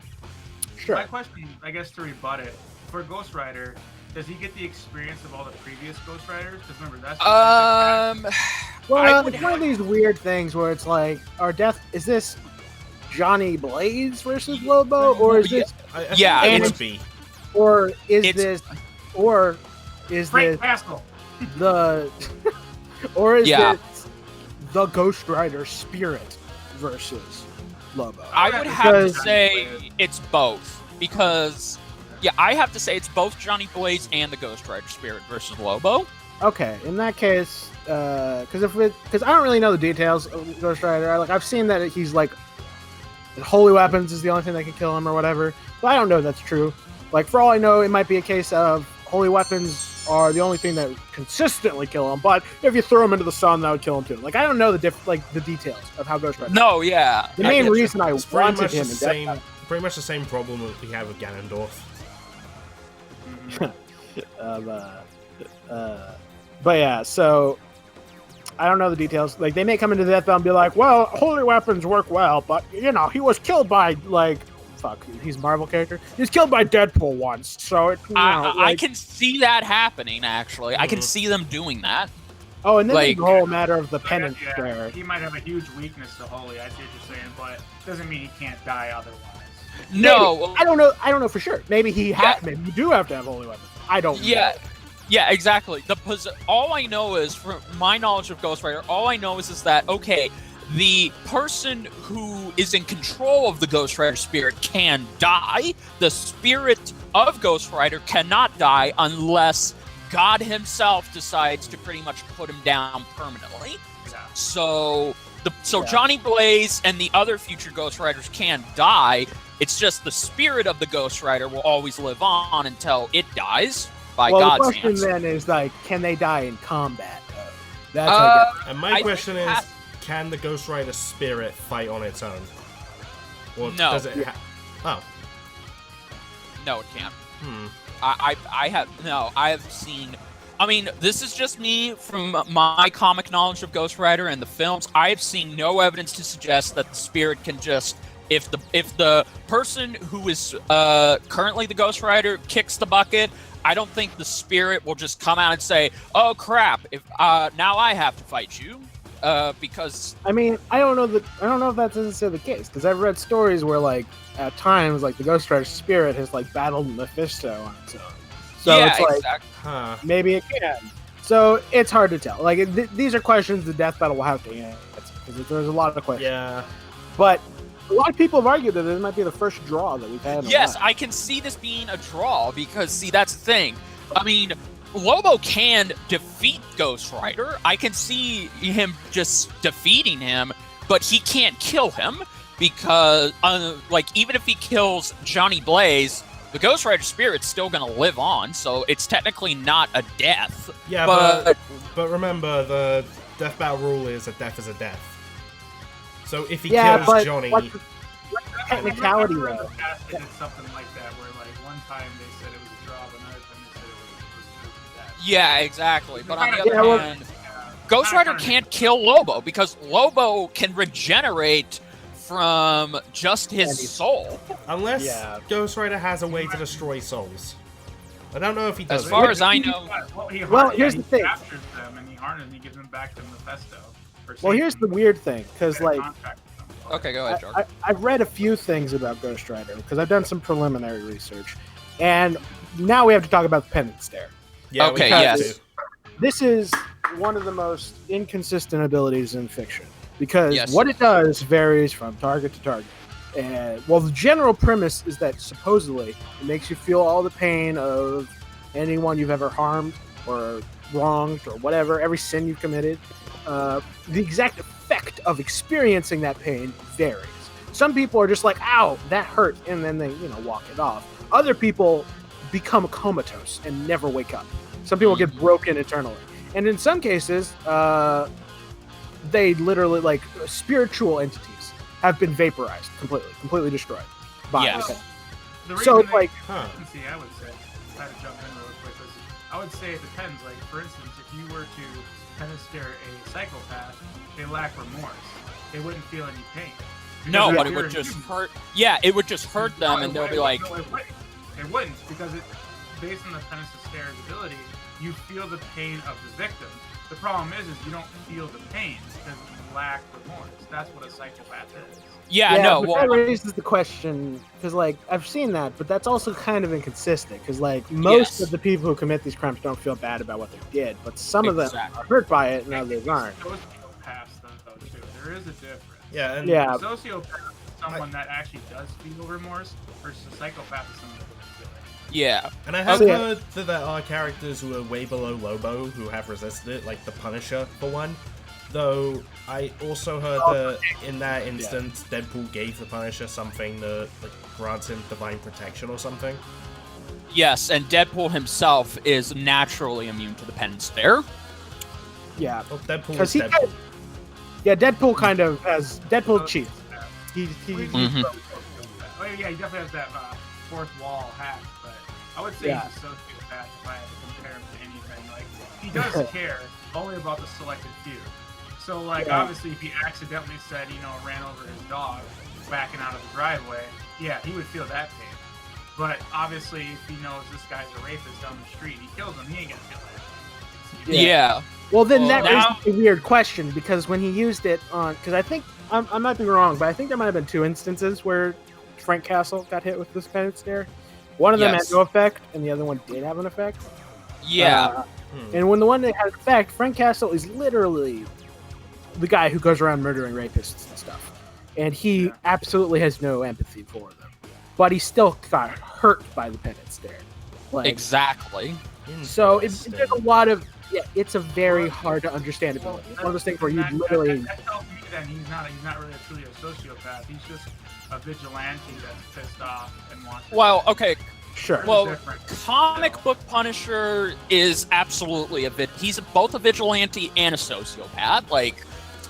Sure. My question, I guess, to rebut it, for Ghost Rider, does he get the experience of all the previous Ghost Riders? Because remember, that's I Well, would it's one of these weird things where it's like, is this Johnny Blaze versus Lobo, or is this, I Yeah, think it it's- would be. or is It's- this, or is Frank this Pascal. the, or is Yeah. this the Ghost Rider spirit versus Lobo? I would have to Because- say it's both because, I have to say it's both Johnny Blaze and the Ghost Rider Spirit versus Lobo. Okay, in that case, because I don't really know the details of Ghost Rider. I've seen that he's like, holy weapons is the only thing that can kill him or whatever, but I don't know if that's true. Like, for all I know, it might be a case of holy weapons are the only thing that consistently kill him, but if you throw him into the sun, that would kill him too. Like, I don't know the details of how Ghost Rider. No, yeah. The main It's- reason I it's pretty wanted much him the in same, Death pretty much the same problem that we have with Ganondorf. But yeah, so I don't know the details. Like, they may come into Death Battle and be like, well, holy weapons work well, but he was killed by he's a Marvel character. He was killed by Deadpool once, so it, I can see that happening, actually. I can see them doing that. Oh, and then like- the whole matter of the So, penance yeah, there. he might have a huge weakness to holy. I see what you're saying, but doesn't mean he can't die otherwise. No. I don't know for sure. Maybe maybe you do have to have holy weapons. I don't know. Yeah, exactly. All I know is, from my knowledge of Ghost Rider, all I know is that, okay, the person who is in control of the Ghost Rider spirit can die. The spirit of Ghost Rider cannot die unless God himself decides to pretty much put him down permanently. Yeah. So Johnny Blaze and the other future Ghost Riders can die. It's just the spirit of the Ghost Rider will always live on until it dies by Well, God's the question hands. then is, like, can they die in combat? That's I guess. And my I question think is, can the Ghost Rider spirit fight on its own? Or No. does it No, it can't. Hmm. I have seen. I mean, this is just me from my comic knowledge of Ghost Rider and the films. I have seen no evidence to suggest that the spirit can just, if the person who is currently the Ghost Rider kicks the bucket, I don't think the spirit will just come out and say, "Oh crap! If now I have to fight you," because I mean, I don't know if that's necessarily the case, because I've read stories where, like, at times, like, the Ghost Rider spirit has, like, battled Mephisto on its own. So yeah, it's like, exactly. Huh. maybe it can. So it's hard to tell. Like, these are questions the Death Battle will have to answer, because there's a lot of questions. Yeah. But a lot of people have argued that this might be the first draw that we've had in a Yes, while. I can see this being a draw because, see, that's the thing. I mean, Lobo can defeat Ghost Rider. I can see him just defeating him, but he can't kill him because, even if he kills Johnny Blaze, the Ghost Rider spirit's still going to live on, so it's technically not a death. Yeah, but remember, the death battle rule is a death is a death. So if he kills Johnny... What's the technicality, though? though? They did something like that, where like one time they said it was a draw, but another time they said it was a death. Yeah, exactly. But on the other hand, Ghost Rider can't kill Lobo because Lobo can regenerate from just his soul. Unless Ghost Rider has a way to destroy souls. I don't know if he does. As far as I know. Well, here's the thing. He captures them and he harnesses and he gives them back to Mephisto. Well, here's the weird thing, because like, okay, go ahead, Jaru. I've read a few things about Ghost Rider because I've done some preliminary research, and now we have to talk about the Penance Stare. Yeah, okay, yes. This is one of the most inconsistent abilities in fiction because what it does varies from target to target. And well, the general premise is that supposedly it makes you feel all the pain of anyone you've ever harmed or wronged or whatever, every sin you've committed. The exact effect of experiencing that pain varies. Some people are just like, "Ow, that hurt," and then they, walk it off. Other people become comatose and never wake up. Some people get broken eternally, and in some cases, they literally, like, spiritual entities have been vaporized completely destroyed by it. So, like, see, I would say, I had to jump in real quick. I would say it depends. Like, for instance, if you were to Penance Stare a psychopath, they lack remorse. They wouldn't feel any pain. No, but it would just hurt. Yeah, it would just hurt them, and they'll be like... No, it wouldn't, because based on the Penance Stare's ability, you feel the pain of the victim. The problem is you don't feel the pain because you lack remorse. That's what a psychopath is. Yeah, no. But that raises the question, because, like, I've seen that, but that's also kind of inconsistent, because, like, most of the people who commit these crimes don't feel bad about what they did, but some of them are hurt by it, and others aren't. Sociopaths, though, too. There is a difference. Yeah, and a sociopath is someone that actually does feel remorse, versus a psychopath is someone that doesn't feel it. Yeah. And I have heard that there are characters who are way below Lobo who have resisted it, like the Punisher, for one. Though I also heard that in that instance, Deadpool gave the Punisher something that grants him divine protection or something. Yes, and Deadpool himself is naturally immune to the Penance Stare. Yeah. Well, Deadpool is Deadpool. Deadpool kind of has... Deadpool cheats. He he definitely has that fourth wall hack, but I would say he's a sociopath if I had to compare him to anything. Like, he does care only about the selected few. So, like, obviously, if he accidentally said, ran over his dog backing out of the driveway, he would feel that pain. But obviously, if he knows this guy's a rapist down the street, he kills him, he ain't gonna feel that. Yeah. Well, then that is a weird question, because when he used it on... Because I think... I might be wrong, but I think there might have been two instances where Frank Castle got hit with this Penance Stare. One of them had no effect, and the other one did have an effect. Yeah. And when the one that had effect, Frank Castle is literally the guy who goes around murdering rapists and stuff. And he absolutely has no empathy for them. But he still got hurt by the Penance Stare. Like, exactly. So there's a lot of... Yeah, it's a very hard to understand ability. It's one of those things where you literally... That tells me that he's not really truly a sociopath. He's just a vigilante that's pissed off and wants... Well, okay. Sure. Well, comic book Punisher is absolutely he's both a vigilante and a sociopath. Like,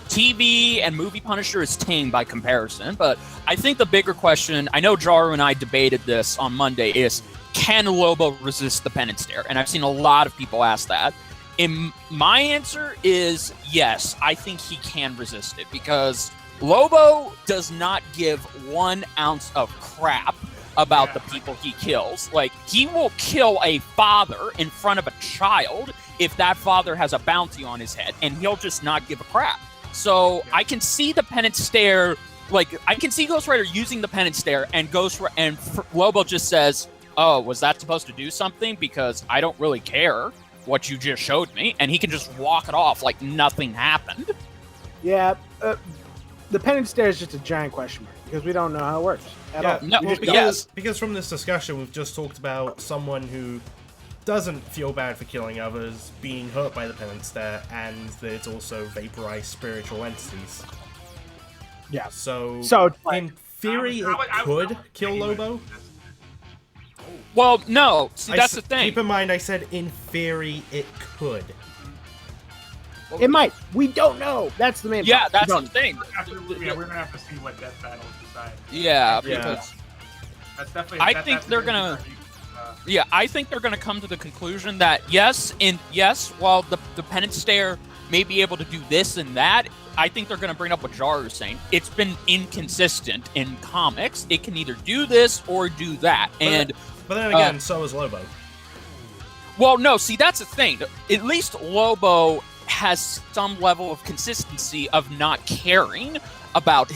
TV and movie Punisher is tame by comparison, but I think the bigger question, I know Jaru and I debated this on Monday, is can Lobo resist the Penance Stare? And I've seen a lot of people ask that. And my answer is yes, I think he can resist it, because Lobo does not give 1 ounce of crap about the people he kills. Like, he will kill a father in front of a child if that father has a bounty on his head, and he'll just not give a crap. So I can see the Penance Stare, like, I can see Ghost Rider using the Penance Stare, and Lobo just says, oh, was that supposed to do something? Because I don't really care what you just showed me, and he can just walk it off like nothing happened. Yeah, the Penance Stare is just a giant question mark, because we don't know how it works at all. No, because from this discussion, we've just talked about someone who doesn't feel bad for killing others, being hurt by the penance stare, and that it's also vaporized spiritual entities. Yeah. So like, in theory, it could kill Lobo. Well, no. See, that's the thing. Keep in mind, I said in theory it could. It might. We don't know. That's the main. Yeah, problem. that's the thing. Yeah, we're gonna have to see what Death Battles decide. Yeah, because that's definitely. I think they're gonna. Yeah, I think they're gonna come to the conclusion that yes, while the penance stare may be able to do this and that, I think they're gonna bring up what Jaru is saying. It's been inconsistent in comics. It can either do this or do that, but then again, so is Lobo. Well, no, see, that's the thing. At least Lobo has some level of consistency of not caring about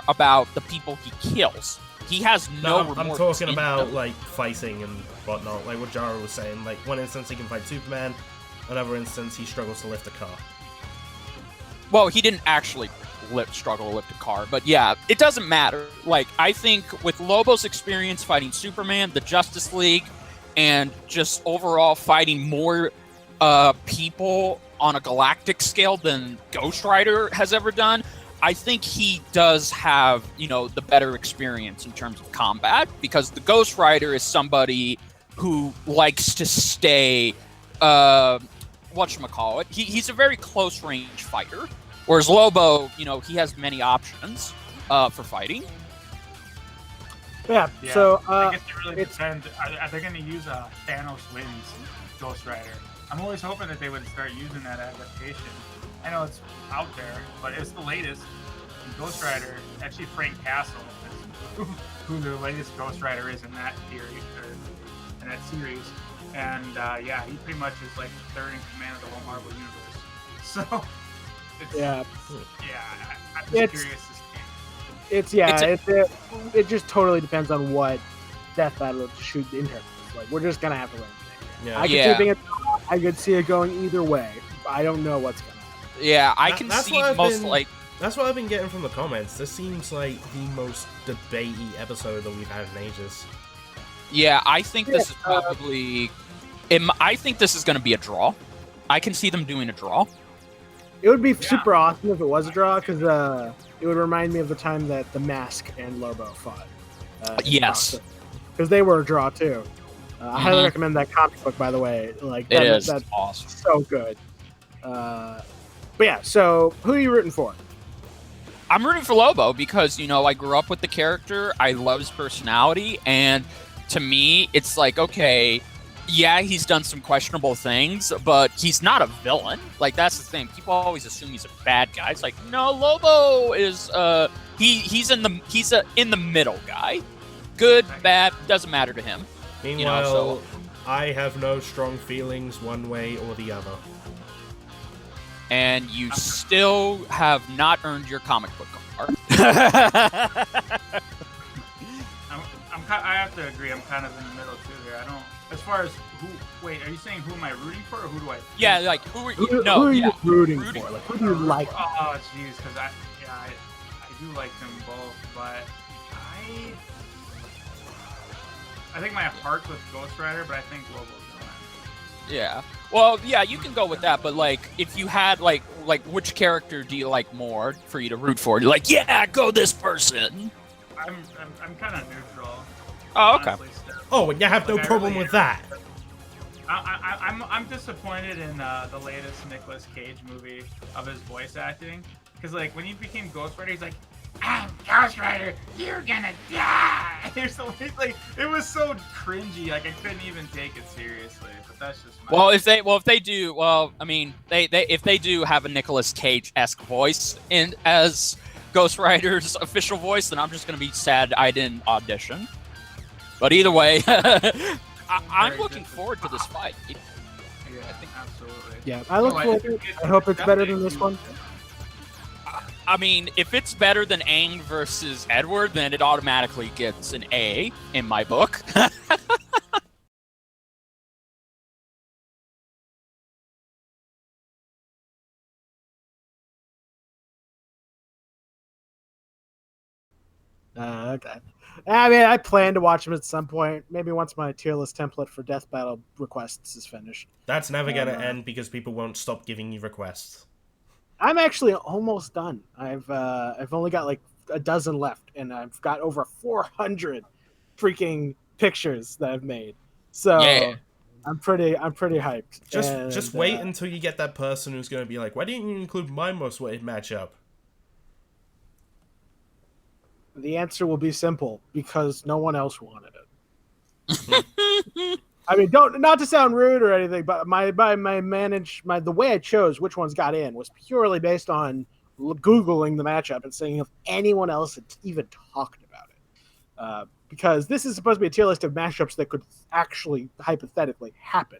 about the people he kills. He has no remorse. I'm talking about like fighting and whatnot, like what Jaru was saying. Like one instance he can fight Superman, another instance he struggles to lift a car. Well, he didn't actually struggle to lift a car, but yeah, it doesn't matter. Like, I think with Lobo's experience fighting Superman, the Justice League, and just overall fighting more people on a galactic scale than Ghost Rider has ever done, I think he does have, the better experience in terms of combat, because the Ghost Rider is somebody who likes to stay, whatchamacallit, he's a very close range fighter, whereas Lobo, he has many options for fighting. Yeah. Yeah, So I guess it really depends. Are they going to use Thanos wins Ghost Rider? I'm always hoping that they would start using that adaptation. I know it's out there, but it's the latest. And Ghost Rider, actually Frank Castle is who the latest Ghost Rider is in that theory, or in that series. And yeah, he pretty much is like third in command of the whole Marvel universe. So it's, I'm just curious to see. It just totally depends on what Death Battle shoot in terms. Like, we're just gonna have to learn. Yeah. I could see it going either way. I don't know what's gonna happen. Yeah, I can see most like. That's what I've been getting from the comments. This seems like the most debatey episode that we've had in ages. Yeah, I think this is probably. I think this is going to be a draw. I can see them doing a draw. It would be super awesome if it was a draw, because it would remind me of the time that the Mask and Lobo fought. Yes, because they were a draw too. I highly recommend that comic book, by the way. Like, that's awesome, so good. But yeah, so who are you rooting for? I'm rooting for Lobo because I grew up with the character. I love his personality, and to me, it's like, okay, yeah, he's done some questionable things, but he's not a villain. Like, that's the thing. People always assume he's a bad guy. It's like, no, Lobo is he's in the middle guy. Good, bad, doesn't matter to him. Meanwhile, I have no strong feelings one way or the other. And you still have not earned your comic book card. I have to agree. I'm kind of in the middle too here. I don't. As far as who, wait, are you saying who am I rooting for, or who do I? Yeah, like who are you? Who are you rooting for? Like, who do you like? Oh, jeez, because I do like them both, but I think my heart's with Ghost Rider, but I think Lobo's gonna win. Yeah. Well, yeah, you can go with that, but like, if you had like which character do you like more for you to root for? You're like, yeah, go this person. I'm kind of neutral. Oh, okay. Honestly, still. Oh, and you have no problem with that. I'm disappointed in the latest Nicolas Cage movie of his voice acting, because like when he became Ghost Rider, he's like, "I'm Ghost Rider, you're gonna die." There's like it was so cringy, like I couldn't even take it seriously. But that's just my if they do, I mean, if they do have a Nicolas Cage-esque voice as Ghost Rider's official voice, then I'm just gonna be sad I didn't audition. But either way, I'm looking forward to this fight. Yeah, I think absolutely. Yeah, I look forward to it. I hope it's better than this one. I mean, if it's better than Aang versus Edward, then it automatically gets an A in my book. Okay. I mean, I plan to watch them at some point. Maybe once my tier list template for Death Battle requests is finished. That's never gonna end because people won't stop giving you requests. I'm actually almost done. I've only got like a dozen left, and I've got over 400 freaking pictures that I've made. So Yeah. I'm pretty hyped. Just wait until you get that person who's gonna be like, "Why didn't you include my most wanted matchup?" The answer will be simple, because no one else wanted it. I mean, not to sound rude or anything, but the way I chose which ones got in was purely based on Googling the matchup and seeing if anyone else had even talked about it. Because this is supposed to be a tier list of matchups that could actually hypothetically happen.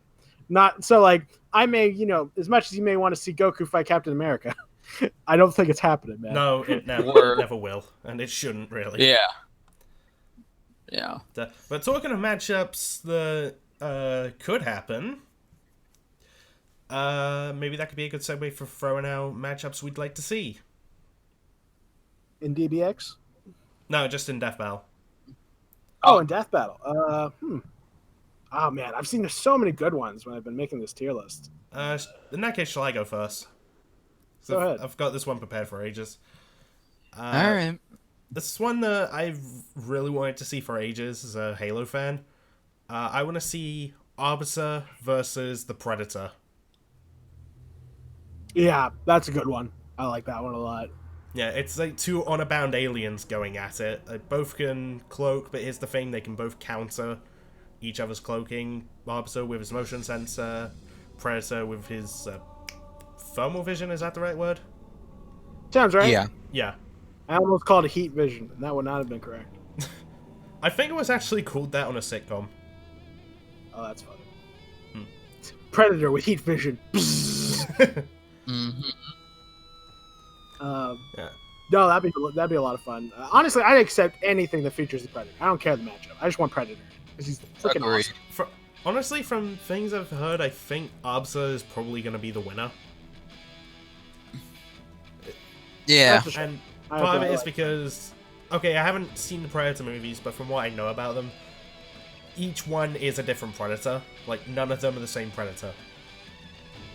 Not so like I may, as much as you may want to see Goku fight Captain America, I don't think it's happening, man. No, it never will, and it shouldn't really. Yeah. Yeah. But talking of matchups that could happen, maybe that could be a good segue for throwing out matchups we'd like to see. In DBX? No, just in Death Battle. Oh, in Death Battle. Oh man, I've seen so many good ones when I've been making this tier list. In that case, shall I go first? Go ahead. I've got this one prepared for ages. All right. This is one that I've really wanted to see for ages as a Halo fan. I want to see Arbiter versus the Predator. Yeah, that's a good one. I like that one a lot. Yeah, it's like two honor-bound aliens going at it. They both can cloak, but here's the thing, they can both counter each other's cloaking. Arbiter with his motion sensor, Predator with his thermal vision, is that the right word? Sounds right. Yeah. Yeah. I almost called it heat vision, and that would not have been correct. I think it was actually called that on a sitcom. Oh, that's funny. Predator with heat vision. Mm-hmm. Yeah. No, that'd be a lot of fun. Honestly, I'd accept anything that features the Predator. I don't care the matchup. I just want Predator because he's freaking Agreed. awesome. Honestly, from things I've heard, I think Arbiter is probably going to be the winner. Yeah. That's for sure. And I part of it is like- because, okay, I haven't seen the Predator movies, but from what I know about them, each one is a different Predator. Like, none of them are the same Predator.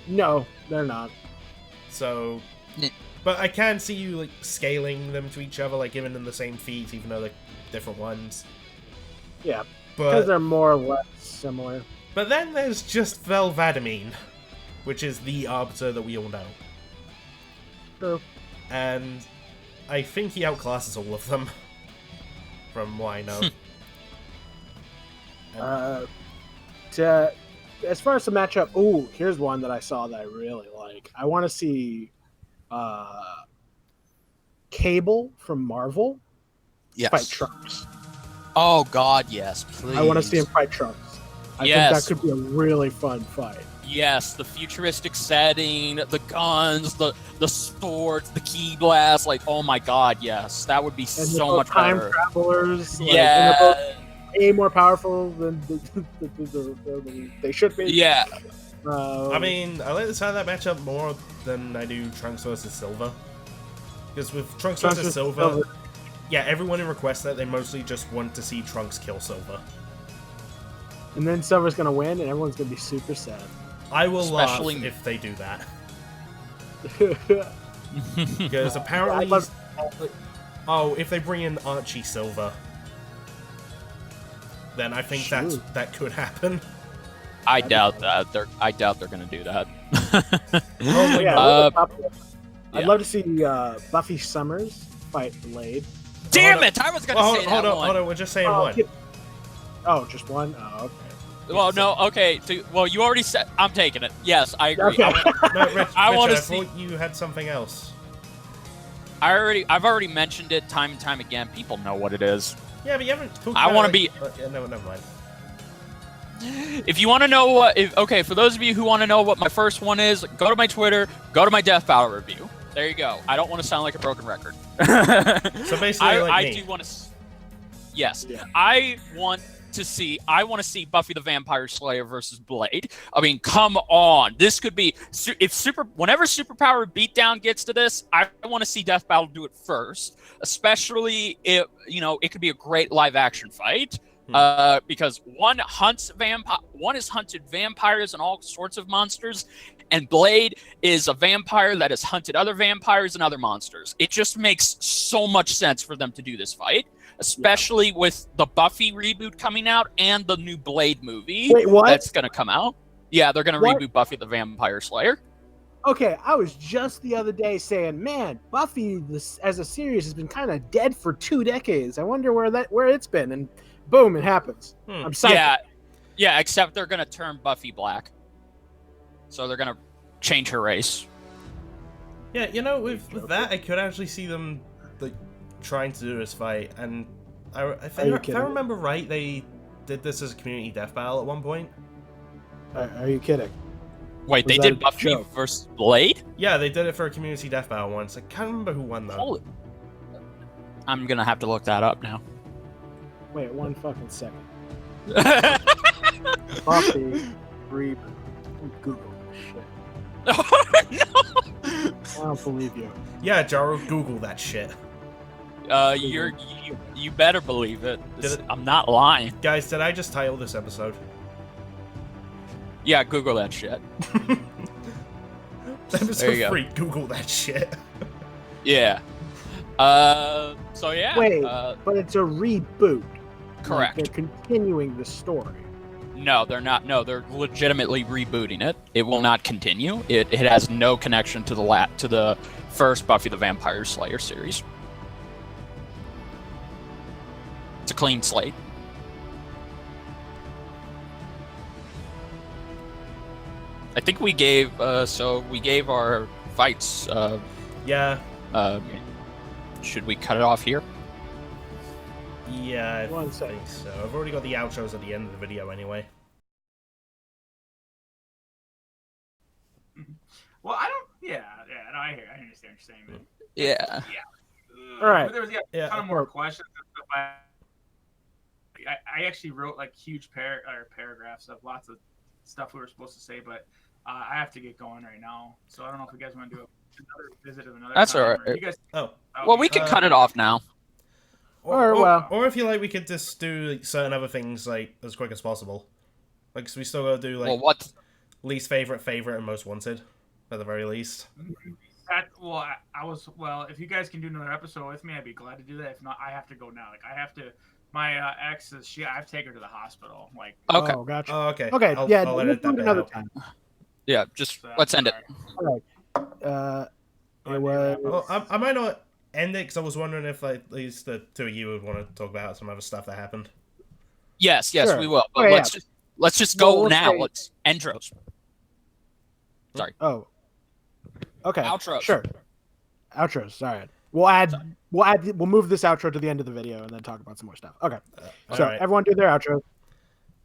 No, they're not. So, Yeah. but I can see you, like, scaling them to each other, like, giving them the same feet, even though they're different ones. Yeah, because But, they're more or less similar. but then there's just Velvadamine, which is the Arbiter that we all know. True. And I think he outclasses all of them, from what I know. As far as the matchup, here's one that I saw that I really like. I want to see Cable from Marvel Yes. fight Trunks. Oh God, yes, please. I want to see him fight Trunks. I think Yes. that could be a really fun fight. Yes, the futuristic setting, the guns, the swords, the key blast. Like, oh my God, yes, that would be And so they're both much time better. travelers. Like, Yeah. and they're both way more powerful than they should be. Yeah. I mean, I like the sound of that matchup more than I do Trunks versus Silver. Because with Trunks versus Silver, yeah, everyone who requests that, they mostly just want to see Trunks kill Silver. And then Silver's gonna win, and everyone's gonna be super sad. I will Especially- laugh if they do that. I Because apparently... love- Oh, if they bring in Archie Silver, then I think Shoot. that could happen. I doubt that. I doubt they're gonna do that. Oh my yeah, god. I'd yeah. love to see Buffy Summers fight Blade. Damn it! I was gonna say that one. Hold on, we're just saying Oh, one. just one? Oh, okay. Well, no, okay. Well, you already said. I'm taking it. Yes, I agree. Okay. No, Rich, I wanna I see- thought you had something else. I've already mentioned it time and time again. People know what it is. Yeah, but you haven't talked I about wanna it. be- Yeah, no, never mind. If you want to know what, okay, for those of you who want to know what my first one is, go to my Twitter, go to my Death Battle review. There you go. I don't want to sound like a broken record. So basically, like I me. do want to. Yes, Yeah. I want to see. I want to see Buffy the Vampire Slayer versus Blade. I mean, come on. This could be whenever Superpower Beatdown gets to this, I want to see Death Battle do it first. Especially if it could be a great live action fight. Because one is hunted vampires and all sorts of monsters, and Blade is a vampire that has hunted other vampires and other monsters. It just makes so much sense for them to do this fight, especially with the Buffy reboot coming out and the new Blade movie that's going to come out. Yeah, they're going to reboot Buffy the Vampire Slayer. Okay, I was just the other day saying, man, Buffy as a series has been kind of dead for 2 decades. I wonder where it's been, and boom, it happens. I'm psyched. Yeah, except they're going to turn Buffy black. So they're going to change her race. Yeah, with that, I could actually see them trying to do this fight. And if I remember right, they did this as a community death battle at one point. Are you kidding? Wait, they did Buffy versus Blade? Yeah, they did it for a community death battle once. I can't remember who won though. I'm going to have to look that up now. Wait 1 fucking second. Buffy reboot. Google this shit. Oh, no! I don't believe you. Yeah, Jaru, Google that shit. You better believe it. I'm not lying. Guys, did I just title this episode? Yeah, Google that shit. Episode 3, Google that shit. Yeah. So yeah. Wait, but it's a reboot. Correct. Like they're continuing the story. No, they're not. No, they're legitimately rebooting it. It will not continue. It has no connection to the first Buffy the Vampire Slayer series. It's a clean slate. I think we gave our fights. Yeah. Should we cut it off here? Yeah, I think so. I've already got the outros at the end of the video anyway. Well, I don't. Yeah. No, I understand what you're saying, man. Yeah. All right. There was a ton of more questions and stuff. I actually wrote like huge paragraphs of lots of stuff we were supposed to say, but I have to get going right now. So I don't know if you guys want to do another visit of another. That's time, all right. You guys, well, we can cut it off now. Or if you like, we could just do certain other things like as quick as possible. Like, so we still gotta do like least favorite, and most wanted, at the very least. If you guys can do another episode with me, I'd be glad to do that. If not, I have to go now. Like, I have to. My ex is I have to take her to the hospital. Like, okay, oh, gotcha. Oh, okay. Okay, I'll edit that another out. time. Yeah, just let's end it. All right. It was. Well, I might not end it because I was wondering if like at least the two of you would want to talk about some other stuff that happened. Yes, Sure. we will. But let's just go now. Let's intros. Sorry. Oh. Okay. Outros. Sure. Outros. All right. We'll move this outro to the end of the video and then talk about some more stuff. Okay. So right. everyone do their outro.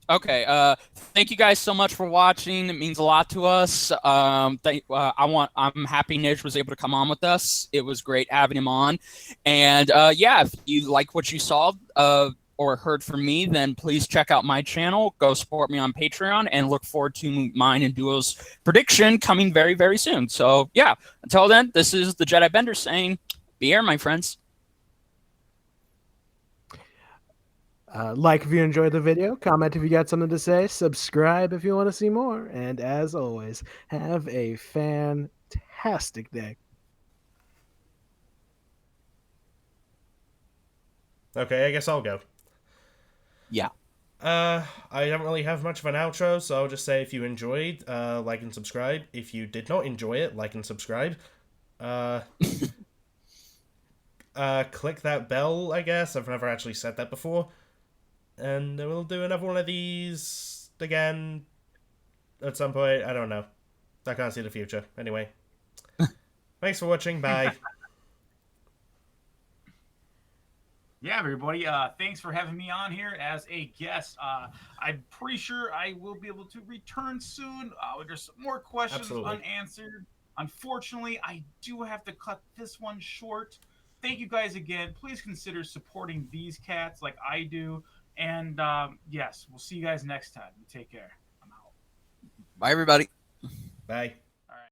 Okay. Thank you guys so much for watching. It means a lot to us. I'm happy Nidge was able to come on with us. It was great having him on. And if you like what you saw or heard from me, then please check out my channel. Go support me on Patreon and look forward to mine and Duo's prediction coming very, very soon. So until then, this is the Jedi Bender saying, be here, my friends. Like if you enjoyed the video, comment if you got something to say, subscribe if you want to see more, and as always, have a fantastic day. Okay, I guess I'll go. Yeah. I don't really have much of an outro, so I'll just say if you enjoyed, like and subscribe. If you did not enjoy it, like and subscribe. Click that bell, I guess. I've never actually said that before. And we'll do another one of these again at some point. I don't know. I can't see the future. Anyway. Thanks for watching. Bye. Yeah, everybody. Thanks for having me on here as a guest. I'm pretty sure I will be able to return soon. There's some more questions unanswered. Unfortunately, I do have to cut this one short. Thank you guys again. Please consider supporting these cats like I do. And yes, we'll see you guys next time. You take care. I'm out. Bye, everybody. Bye.